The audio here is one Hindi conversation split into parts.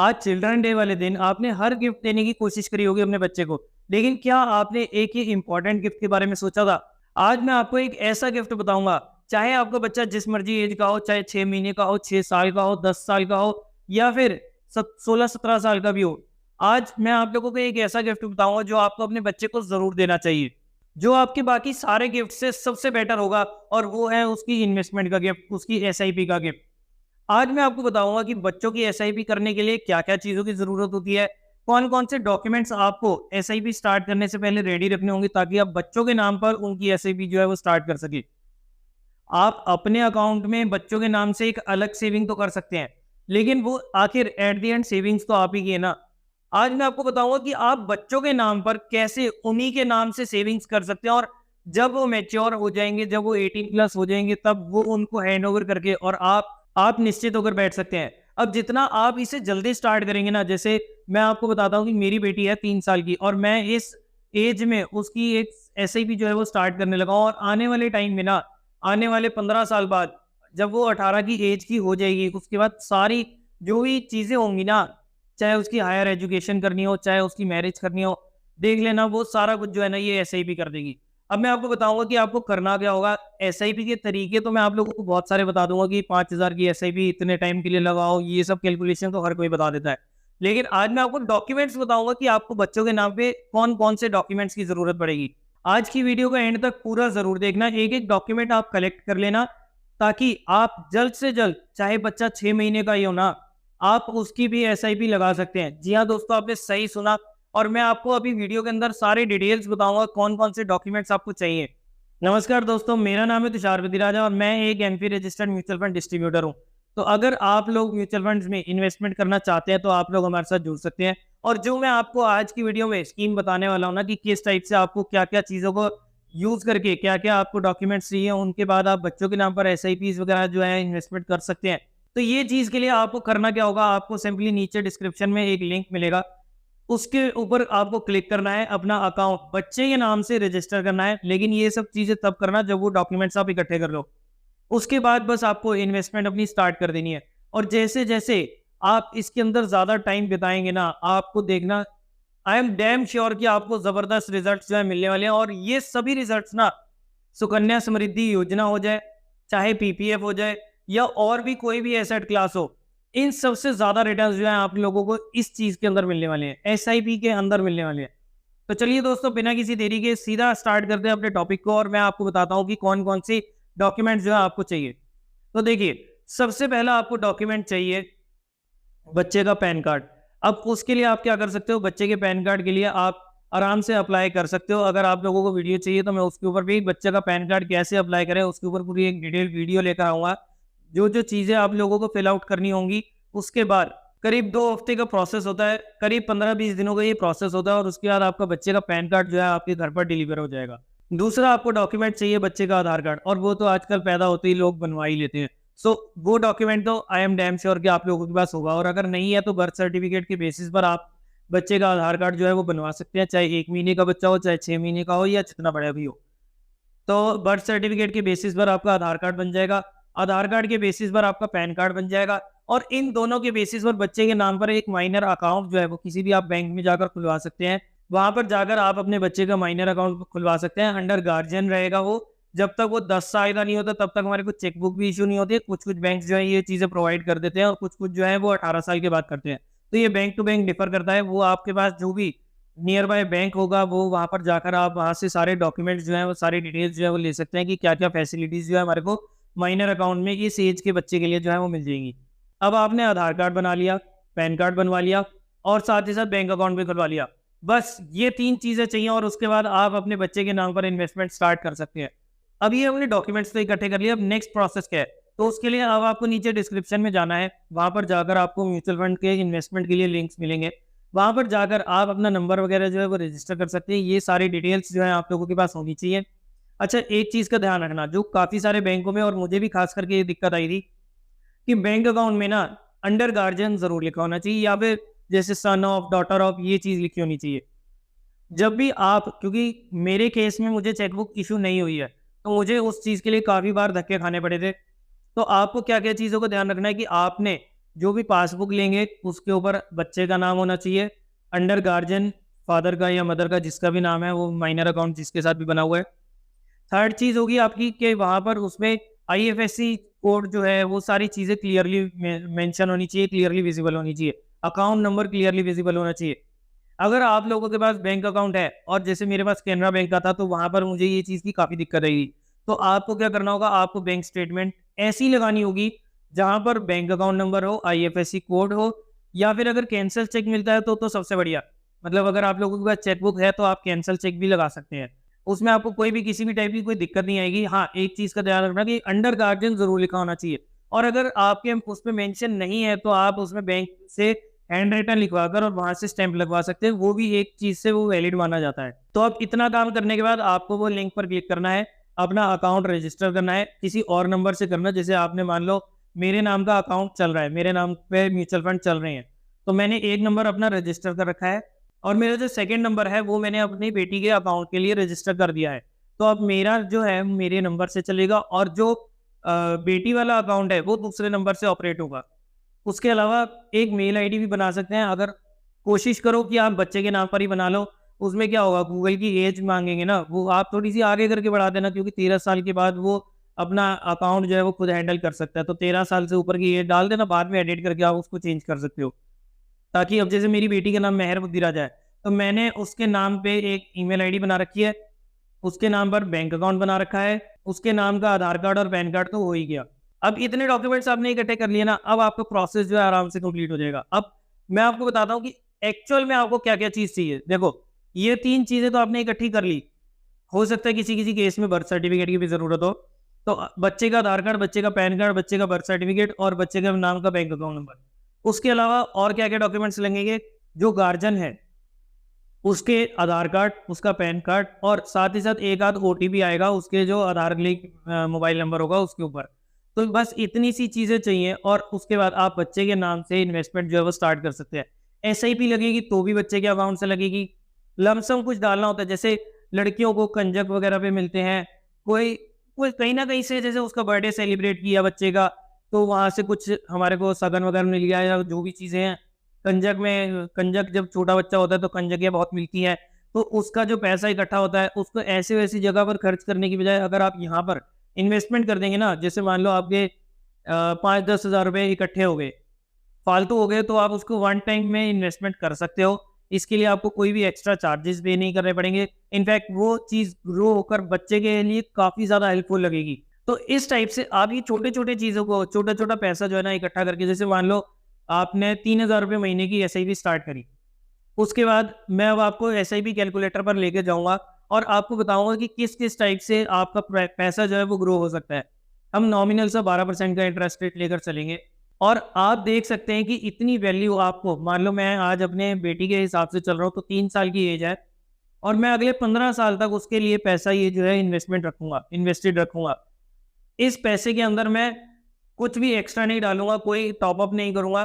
आज चिल्ड्रन डे वाले दिन आपने हर गिफ्ट देने की कोशिश करी होगी अपने बच्चे को, लेकिन क्या आपने एक ही इंपॉर्टेंट गिफ्ट के बारे में सोचा था? आज मैं आपको एक ऐसा गिफ्ट बताऊंगा, चाहे आपका बच्चा जिस मर्जी एज का हो, चाहे 6 महीने का हो, 6 साल का हो, 10 साल का हो, या फिर 16-17 साल का भी हो। आज मैं आप लोगों को एक ऐसा गिफ्ट बताऊंगा जो आपको अपने बच्चे को जरूर देना चाहिए, जो आपके बाकी सारे गिफ्ट से सबसे बेटर होगा, और वो है उसकी इन्वेस्टमेंट का गिफ्ट, उसकी एसआईपी का गिफ्ट। आज मैं आपको बताऊंगा कि बच्चों की एसआईपी करने के लिए क्या-क्या चीज़ों की ज़रूरत होती है, कौन-कौन से डॉक्यूमेंट्स आपको एसआईपी स्टार्ट करने से पहले रेडी रखने होंगे ताकि आप बच्चों के नाम पर उनकी एसआईपी जो है वो स्टार्ट कर सकें। आप अपने अकाउंट में बच्चों के नाम से एक अलग सेविंग तो कर सकते हैं, लेकिन वो आखिर एट द एंड सेविंग्स तो आप ही की है ना। आज मैं आपको बताऊंगा कि आप बच्चों के नाम पर कैसे उन्हीं के नाम से सेविंग्स कर सकते हैं, और जब वो मैच्योर हो जाएंगे, जब वो 18+ हो जाएंगे, तब वो उनको हैंड ओवर करके और आप निश्चित होकर बैठ सकते हैं। अब जितना आप इसे जल्दी स्टार्ट करेंगे ना, जैसे मैं आपको बताता हूँ कि मेरी बेटी है 3 साल की, और मैं इस एज में उसकी एक एसआईपी जो है वो स्टार्ट करने लगा हूँ, और आने वाले टाइम में ना, आने वाले 15 साल बाद जब वो 18 की एज की हो जाएगी, उसके बाद सारी जो भी चीज़ें होंगी ना, चाहे उसकी हायर एजुकेशन करनी हो, चाहे उसकी मैरिज करनी हो, देख लेना वो सारा कुछ जो है ना ये एसआईपी कर देगी। अब मैं आपको बताऊंगा कि आपको करना क्या होगा। एसआईपी के तरीके तो मैं आप लोगों को बहुत सारे बता दूंगा कि 5,000 की एसआईपी इतने टाइम के लिए लगाओ, ये सब कैलकुलेशन तो हर कोई बता देता है। लेकिन आज मैं आपको डॉक्यूमेंट्स बताऊंगा कि आपको बच्चों के नाम पे कौन कौन से डॉक्यूमेंट्स की जरूरत पड़ेगी। आज की वीडियो का एंड तक पूरा जरूर देखना, एक एक डॉक्यूमेंट आप कलेक्ट कर लेना, ताकि आप जल्द से जल्द, चाहे बच्चा 6 महीने का ही हो ना, आप उसकी भी एसआईपी लगा सकते हैं। जी हाँ दोस्तों, आपने सही सुना, और मैं आपको अभी वीडियो के अंदर सारी डिटेल्स बताऊंगा कौन कौन से डॉक्यूमेंट्स आपको चाहिए। नमस्कार दोस्तों, मेरा नाम है तुषार वदिराजा, और मैं एक MP registered mutual fund distributor हूं। तो अगर आप लोग म्यूचुअल फंड्स में इन्वेस्टमेंट करना चाहते हैं तो आप लोग हमारे साथ जुड़ सकते हैं। और जो मैं आपको आज की वीडियो में स्कीम बताने वाला हूं ना, कि किस टाइप से आपको क्या क्या चीज़ों को यूज़ करके क्या क्या आपको डॉक्यूमेंट्स चाहिए, उनके बाद आप बच्चों के नाम पर एसआईपीज वगैरह जो है इन्वेस्टमेंट कर सकते हैं। तो ये चीज़ के लिए आपको करना क्या होगा, आपको सिंपली नीचे डिस्क्रिप्शन में एक लिंक मिलेगा, उसके ऊपर आपको क्लिक करना है, अपना अकाउंट बच्चे के नाम से रजिस्टर करना है। लेकिन ये सब चीज़ें तब करना जब वो डॉक्यूमेंट्स आप इकट्ठे कर लो। उसके बाद बस आपको इन्वेस्टमेंट अपनी स्टार्ट कर देनी है। और जैसे-जैसे आप इसके अंदर ज़्यादा टाइम बिताएँगे ना, आपको देखना, आई एम डैम श्योर कि आपको ज़बरदस्त रिजल्ट्स जो है मिलने वाले हैं। और ये सभी रिजल्ट्स ना, सुकन्या समृद्धि योजना हो जाए, चाहे पीपीएफ हो जाए, या और भी कोई भी एसेट क्लास हो, इन सबसे ज़्यादा रिटर्न्स जो है आप लोगों को इस चीज़ के अंदर मिलने वाले हैं, एसआईपी के अंदर मिलने वाले हैं। तो चलिए दोस्तों, बिना किसी देरी के सीधा स्टार्ट करते हैं अपने टॉपिक को, और मैं आपको बताता हूँ कि कौन-कौन सी डॉक्यूमेंट्स जो है आपको चाहिए। तो देखिए, सबसे पहला आपको डॉक्यूमेंट चाहिए बच्चे का पैन कार्ड। अब उसके लिए आप क्या कर सकते हो, बच्चे के पैन कार्ड के लिए आप आराम से अप्लाई कर सकते हो। अगर आप लोगों को वीडियो चाहिए तो मैं उसके ऊपर भी, बच्चे का पैन कार्ड कैसे अप्लाई करें उसके ऊपर पूरी एक डिटेल वीडियो लेकर आऊँगा। जो चीज़ें आप लोगों को फिल आउट करनी होंगी, उसके बाद करीब 2 हफ्ते का प्रोसेस होता है, करीब 15-20 दिनों का ये प्रोसेस होता है, और उसके बाद आपका बच्चे का पैन कार्ड जो है आपके घर पर डिलीवर हो जाएगा। दूसरा आपको डॉक्यूमेंट चाहिए बच्चे का आधार कार्ड, और वो तो आजकल पैदा होते ही लोग बनवा ही लेते हैं। सो वो डॉक्यूमेंट तो आई एम डैम श्योर कि आप लोगों के पास होगा, और अगर नहीं है तो बर्थ सर्टिफिकेट के बेसिस पर आप बच्चे का आधार कार्ड जो है वो बनवा सकते हैं, चाहे 1 महीने का बच्चा हो, चाहे 6 महीने का हो, या जितना बड़ा भी हो। तो बर्थ सर्टिफिकेट के बेसिस पर आपका आधार कार्ड बन जाएगा, आधार कार्ड के बेसिस पर आपका पैन कार्ड बन जाएगा, और इन दोनों के बेसिस पर बच्चे के नाम पर एक माइनर अकाउंट जो है वो किसी भी आप बैंक में जाकर खुलवा सकते हैं। वहां पर जाकर आप अपने बच्चे का माइनर अकाउंट खुलवा सकते हैं, अंडर गार्जियन रहेगा वो। जब तक वो 10 साल का नहीं होता तब तक हमारे कुछ चेकबुक भी इशू नहीं होती है। कुछ बैंक जो है ये चीज़ें प्रोवाइड कर देते हैं, और कुछ जो है वो 18 साल के बाद करते हैं। तो ये बैंक टू बैंक डिफर करता है। वो आपके पास जो भी नियर बाय बैंक होगा, वो वहाँ पर जाकर आप वहाँ से सारे डॉक्यूमेंट्स जो हैं, वो सारी डिटेल्स जो है वो ले सकते हैं कि क्या-क्या फैसिलिटीज़ जो है हमारे को माइनर अकाउंट में इस एज के बच्चे के लिए जो है वो मिल जाएंगी। अब आपने आधार कार्ड बना लिया, पैन कार्ड बनवा लिया, और साथ ही साथ बैंक अकाउंट भी खुलवा लिया। बस ये 3 चीज़ें चाहिए, और उसके बाद आप अपने बच्चे के नाम पर इन्वेस्टमेंट स्टार्ट कर सकते हैं। अब ये हमने डॉक्यूमेंट्स तो इकट्ठे कर लिए, अब नेक्स्ट प्रोसेस क्या है? तो उसके लिए अब आपको नीचे डिस्क्रिप्शन में जाना है, वहाँ पर जाकर आपको म्यूचुअल फंड के इन्वेस्टमेंट के लिए लिंक्स मिलेंगे। वहाँ पर जाकर आप अपना नंबर वगैरह जो है वो रजिस्टर कर सकते हैं। ये सारी डिटेल्स जो है आप लोगों के पास होनी चाहिए। अच्छा, एक चीज़ का ध्यान रखना, जो काफ़ी सारे बैंकों में, और मुझे भी खास करके ये दिक्कत आई थी, कि बैंक अकाउंट में ना अंडर गार्जियन ज़रूर लिखा होना चाहिए, या फिर जैसे सन ऑफ, डॉटर ऑफ, ये चीज़ लिखी होनी चाहिए। जब भी आप, क्योंकि मेरे केस में मुझे चेकबुक इशू नहीं हुई है, तो मुझे उस चीज़ के लिए काफ़ी बार धक्के खाने पड़े थे। तो आपको क्या-क्या चीज़ों का ध्यान रखना है कि आपने जो भी पासबुक लेंगे उसके ऊपर बच्चे का नाम होना चाहिए, अंडर गार्जियन फादर का या मदर का जिसका भी नाम है, वो माइनर अकाउंट जिसके साथ भी बना हुआ है। थर्ड चीज़ होगी आपकी कि वहाँ पर उसमें आईएफएससी कोड जो है वो सारी चीज़ें क्लियरली मेंशन होनी चाहिए, क्लियरली विजिबल होनी चाहिए। अकाउंट नंबर क्लियरली विजिबल होना चाहिए। अगर आप लोगों के पास बैंक अकाउंट है और जैसे मेरे पास कैनरा बैंक का था, तो वहाँ पर मुझे ये चीज़ की काफ़ी दिक्कत आएगी। तो आपको क्या करना होगा, आपको बैंक स्टेटमेंट ऐसी लगानी होगी जहाँ पर बैंक अकाउंट नंबर हो, आईएफएससी कोड हो, या फिर अगर कैंसल चेक मिलता है तो सबसे बढ़िया। मतलब अगर आप लोगों के पास चेकबुक है तो आप कैंसल चेक भी लगा सकते हैं। उसमें आपको कोई भी किसी भी टाइप की कोई दिक्कत नहीं आएगी। हाँ, एक चीज़ का ध्यान रखना कि अंडर गार्जियन ज़रूर लिखा होना चाहिए, और अगर आपके उसमें मेंशन नहीं है तो आप उसमें बैंक से हैंड राइटन लिखवाकर और वहाँ से स्टैंप लगवा सकते हैं, वो भी एक चीज़ से वो वैलिड माना जाता है। तो अब इतना काम करने के बाद आपको वो लिंक पर क्लिक करना है, अपना अकाउंट रजिस्टर करना है, किसी और नंबर से करना। जैसे आपने मान लो मेरे नाम का अकाउंट चल रहा है, मेरे नाम पे म्यूचुअल फंड चल रहे हैं, तो मैंने एक नंबर अपना रजिस्टर कर रखा है और मेरा जो सेकंड नंबर है वो मैंने अपनी बेटी के अकाउंट के लिए रजिस्टर कर दिया है। तो अब मेरा जो है मेरे नंबर से चलेगा और जो बेटी वाला अकाउंट है वो दूसरे नंबर से ऑपरेट होगा। उसके अलावा एक मेल आईडी भी बना सकते हैं। अगर कोशिश करो कि आप बच्चे के नाम पर ही बना लो, उसमें क्या होगा, गूगल की एज माँगेंगे ना, वो आप थोड़ी-सी आगे करके बढ़ा देना, क्योंकि 13 साल के बाद वो अपना अकाउंट जो है वो खुद हैंडल कर सकता है। तो 13 साल से ऊपर की एज डाल देना, बाद में एडिट करके आप उसको चेंज कर सकते हो। ताकि अब जैसे मेरी बेटी का नाम मेहर बुद्धिराजा है, तो मैंने उसके नाम पे एक ईमेल आईडी बना रखी है, उसके नाम पर बैंक अकाउंट बना रखा है, उसके नाम का आधार कार्ड और पैन कार्ड तो हो ही गया। अब इतने डॉक्यूमेंट्स आपने इकट्ठे कर लिए ना, अब आपका प्रोसेस जो है आराम से कंप्लीट हो जाएगा। अब मैं आपको बताता हूँ कि एक्चुअल में आपको क्या-क्या चीज़ चाहिए। देखो, ये 3 चीज़ें तो आपने इकट्ठी कर ली। हो सकता है किसी-किसी केस में बर्थ सर्टिफिकेट की भी ज़रूरत हो। तो बच्चे का आधार कार्ड, बच्चे का पैन कार्ड, बच्चे का बर्थ सर्टिफिकेट और बच्चे के नाम का बैंक अकाउंट नंबर। उसके अलावा और क्या-क्या डॉक्यूमेंट्स लगेंगे? जो गार्जियन है, उसके आधार कार्ड, उसका पैन कार्ड और साथ ही साथ एक आध ओटीपी आएगा उसके जो आधार लिंक मोबाइल नंबर होगा उसके ऊपर। तो बस इतनी सी चीज़ें चाहिए और उसके बाद आप बच्चे के नाम से इन्वेस्टमेंट जो है वो स्टार्ट कर सकते हैं। एसआईपी लगेगी तो भी बच्चे के अकाउंट से लगेगी। लमसम कुछ डालना होता है, जैसे लड़कियों को कंजक वगैरह पे मिलते हैं। कोई कोई कहीं न कहीं से जैसे उसका बर्थडे सेलिब्रेट किया बच्चे का, तो वहाँ से कुछ हमारे को शगन वगैरह मिल गया या जो भी चीज़ें हैं। कंजक जब छोटा बच्चा होता है तो कंजकियाँ बहुत मिलती हैं। तो उसका जो पैसा इकट्ठा होता है उसको ऐसी-वैसी जगह पर खर्च करने की बजाय अगर आप यहाँ पर इन्वेस्टमेंट कर देंगे ना, जैसे मान लो आपके 5-10 हज़ार रुपए इकट्ठे हो गए, फालतू हो गए, तो आप उसको वन टाइम में इन्वेस्टमेंट कर सकते हो। इसके लिए आपको कोई भी एक्स्ट्रा चार्जेस पे नहीं करने पड़ेंगे। इनफैक्ट वो चीज़ ग्रो होकर बच्चे के लिए काफ़ी ज़्यादा हेल्पफुल लगेगी। तो इस टाइप से आप ये छोटे-छोटे चीज़ों को, छोटा-छोटा पैसा जो है ना इकट्ठा करके, जैसे मान लो आपने 3000 रुपए महीने की एसआईपी स्टार्ट करी। उसके बाद मैं अब आपको एसआईपी कैलकुलेटर पर लेके जाऊँगा और आपको बताऊँगा कि किस-किस टाइप से आपका पैसा जो है वो ग्रो हो सकता है। हम नॉमिनल सा 12% का इंटरेस्ट रेट लेकर चलेंगे और आप देख सकते हैं कि इतनी वैल्यू आपको, मान लो मैं आज अपने बेटी के हिसाब से चल रहा हूँ तो 3 साल की एज है और मैं अगले 15 साल तक उसके लिए पैसा ये जो है इन्वेस्टमेंट रखूँगा, इन्वेस्टेड रखूँगा। इस पैसे के अंदर मैं कुछ भी एक्स्ट्रा नहीं डालूँगा, कोई टॉप अप नहीं करूँगा,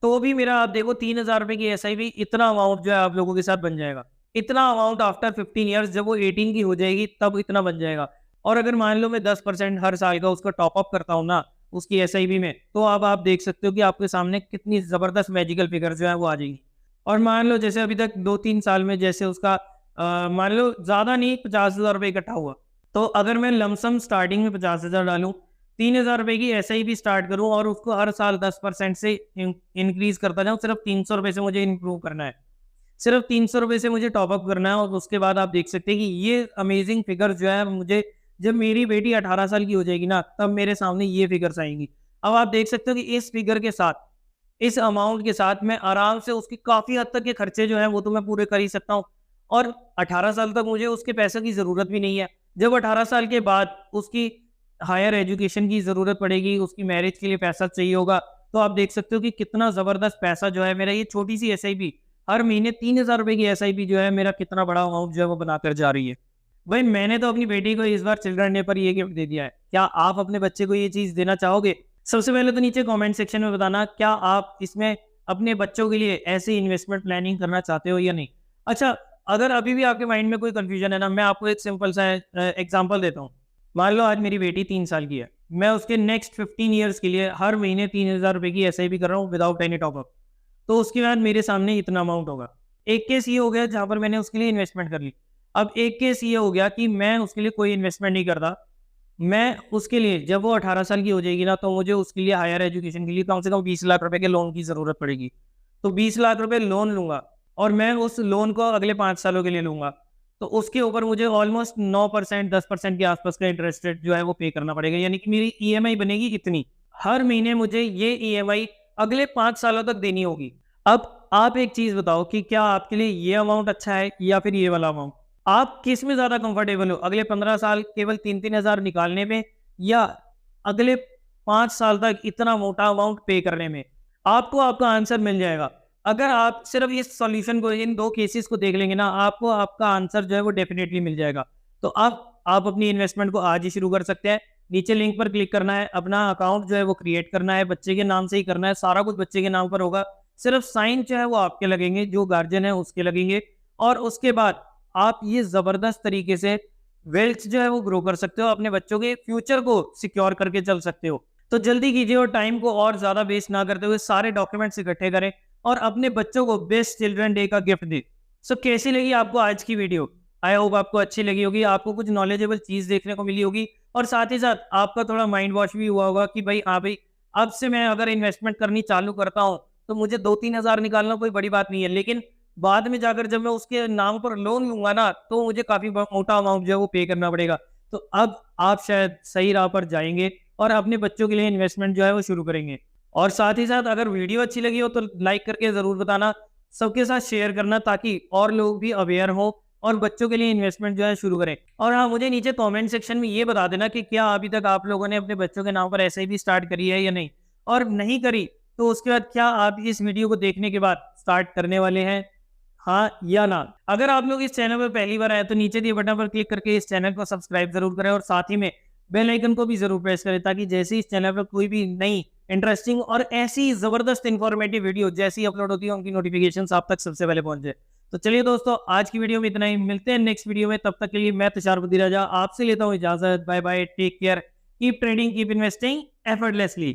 तो भी मेरा आप देखो 3000 रुपए की एसआईपी, इतना अमाउंट जो है आप लोगों के साथ बन जाएगा। इतना अमाउंट आफ्टर 15 इयर्स जब वो 18 की हो जाएगी तब इतना बन जाएगा। और अगर मान लो मैं 10% हर साल का उसका टॉप अप करता हूँ ना, उसकी एसआईपी में, तो अब आप देख सकते हो कि आपके सामने कितनी ज़बरदस्त मैजिकल फिगर जो है वो आ जाएगी। और मान लो जैसे अभी तक 2-3 साल में जैसे उसका मान लो ज़्यादा नहीं 50,000 रुपए इकट्ठा हुआ, तो अगर मैं लमसम स्टार्टिंग में 50,000 डालूँ, 3,000 रुपए की एसआईपी स्टार्ट करूँ और उसको हर साल 10% से इंक्रीज़ करता जाऊँ, सिर्फ 300 रुपए से मुझे इम्प्रूव करना है। सिर्फ 300 रुपए से मुझे टॉप अप करना है और उसके बाद आप देख सकते हैं कि ये अमेजिंग फिगर जो है मुझे, जब मेरी बेटी 18 साल की हो जाएगी ना, तब मेरे सामने ये फिगर्स आएँगी। अब आप देख सकते हो कि इस फिगर के साथ, इस अमाउंट के साथ मैं आराम से उसकी काफ़ी हद तक के खर्चे जो हैं वो तो मैं पूरे कर ही सकता हूँ और 18 साल तक मुझे उसके पैसे की ज़रूरत भी नहीं है। जब 18 साल के बाद उसकी हायर एजुकेशन की ज़रूरत पड़ेगी, उसकी मैरिज के लिए पैसा चाहिए होगा, तो आप देख सकते हो कि कितना ज़बरदस्त पैसा जो है मेरा, ये छोटी-सी एसआईपी, हर महीने 3000 रुपए की एसआईपी जो है मेरा कितना बड़ा अमाउंट जो है वो बनाकर जा रही है। भाई मैंने तो अपनी बेटी को इस बार चिल्ड्रन डे पर ये गिफ्ट दे दिया है। क्या आप अपने बच्चे को ये चीज़ देना चाहोगे? सबसे पहले तो नीचे कमेंट सेक्शन में बताना, क्या आप इसमें अपने बच्चों के लिए ऐसी इन्वेस्टमेंट प्लानिंग करना चाहते हो या नहीं? अच्छा, अगर अभी भी आपके माइंड में कोई कन्फ्यूजन है ना, मैं आपको एक सिंपल सा एग्ज़ाम्पल देता हूँ। मान लो आज मेरी बेटी 3 साल की है, मैं उसके नेक्स्ट 15 ईयर्स के लिए हर महीने 3,000 रुपए की एसआईपी कर रहा हूँ विदाउट एनी टॉपअप। तो उसके बाद मेरे सामने इतना अमाउंट होगा। एक केस ये हो गया जहाँ पर मैंने उसके लिए इन्वेस्टमेंट कर ली। अब एक केस ये हो गया कि मैं उसके लिए कोई इन्वेस्टमेंट नहीं करता। मैं उसके लिए जब वो 18 साल की हो जाएगी ना, तो मुझे उसके लिए हायर एजुकेशन के लिए कम से कम 20 लाख रुपए के लोन की ज़रूरत पड़ेगी। तो 20 लाख रुपए लोन लूँगा और मैं उस लोन को अगले 5 सालों के लिए लूँगा। तो उसके ऊपर मुझे ऑलमोस्ट 9% 10% के आसपास का इंटरेस्ट रेट जो है वो पे करना पड़ेगा। यानी कि मेरी ईएमआई बनेगी इतनी। हर महीने मुझे ये ईएमआई अगले 5 सालों तक देनी होगी। अब आप एक चीज़ बताओ कि क्या आपके लिए ये अमाउंट अच्छा है या फिर ये वाला अमाउंट? आप किस में ज़्यादा कंफर्टेबल हो? अगले 15 साल केवल 3-3 हज़ार निकालने में या अगले 5 साल तक इतना मोटा अमाउंट पे करने में? आपको आपका आंसर मिल जाएगा। अगर आप सिर्फ़ इस सॉल्यूशन को, इन 2 केसेस को देख लेंगे ना, आपको आपका आंसर जो है वो डेफ़िनिटली मिल जाएगा। तो अब आप अपनी इन्वेस्टमेंट को आज ही शुरू कर सकते हैं। नीचे लिंक पर क्लिक करना है, अपना अकाउंट जो है वो क्रिएट करना है, बच्चे के नाम से ही करना है, सारा कुछ बच्चे के नाम पर होगा। सिर्फ़ साइन जो है वो आपके लगेंगे, जो गार्जियन है उसके लगेंगे और उसके बाद आप ये ज़बरदस्त तरीके से वेल्थ जो है वो ग्रो कर सकते हो, अपने बच्चों के फ्यूचर को सिक्योर करके चल सकते हो। तो जल्दी कीजिए और टाइम को और ज़्यादा वेस्ट ना करते हुए सारे डॉक्यूमेंट्स इकट्ठे करें और अपने बच्चों को बेस्ट चिल्ड्रन डे का गिफ्ट दें। सो कैसी लगी आपको आज की वीडियो? आई होप आपको अच्छी लगी होगी, आपको कुछ नॉलेजेबल चीज़ देखने को मिली होगी और साथ ही साथ आपका थोड़ा माइंड वॉश भी हुआ होगा कि भाई हाँ भाई, अब से मैं अगर इन्वेस्टमेंट करनी चालू करता हूँ, तो मुझे 2-3 हज़ार निकालना कोई बड़ी बात नहीं है। लेकिन बाद में जाकर जब मैं उसके नाम पर लोन लूँगा ना, तो मुझे काफ़ी मोटा अमाउंट जो है वो पे करना पड़ेगा। तो अब आप शायद सही राह पर जाएँगे और अपने बच्चों के लिए इन्वेस्टमेंट जो है वो शुरू करेंगे। और साथ ही साथ अगर वीडियो अच्छी लगी हो तो लाइक करके ज़रूर बताना, सबके साथ शेयर करना ताकि और लोग भी अवेयर हों और बच्चों के लिए इन्वेस्टमेंट जो है शुरू करें। और हाँ, मुझे नीचे कमेंट सेक्शन में ये बता देना कि क्या अभी तक आप लोगों ने अपने बच्चों के नाम पर एसआईपी स्टार्ट करी है या नहीं? और नहीं करी, तो उसके बाद क्या आप इस वीडियो को देखने के बाद स्टार्ट करने वाले हैं? हाँ या ना? अगर आप लोग इस चैनल पर पहली बार आए तो नीचे दिए बटन पर क्लिक करके इस चैनल को सब्सक्राइब ज़रूर करें और साथ ही में बेल आइकन को भी ज़रूर प्रेस करें ताकि जैसे ही इस चैनल पर कोई भी नई इंटरेस्टिंग और ऐसी ज़बरदस्त इन्फॉर्मेटिव वीडियो जैसी अपलोड होती है उनकी नोटिफिकेशंस आप तक सबसे पहले पहुंचे। तो चलिए दोस्तों, आज की वीडियो में इतना ही। मिलते हैं नेक्स्ट वीडियो में, तब तक के लिए मैं तुषार बुद्धिराजा आपसे लेता हूँ इजाज़त। Bye bye, take care, keep trading, keep investing effortlessly.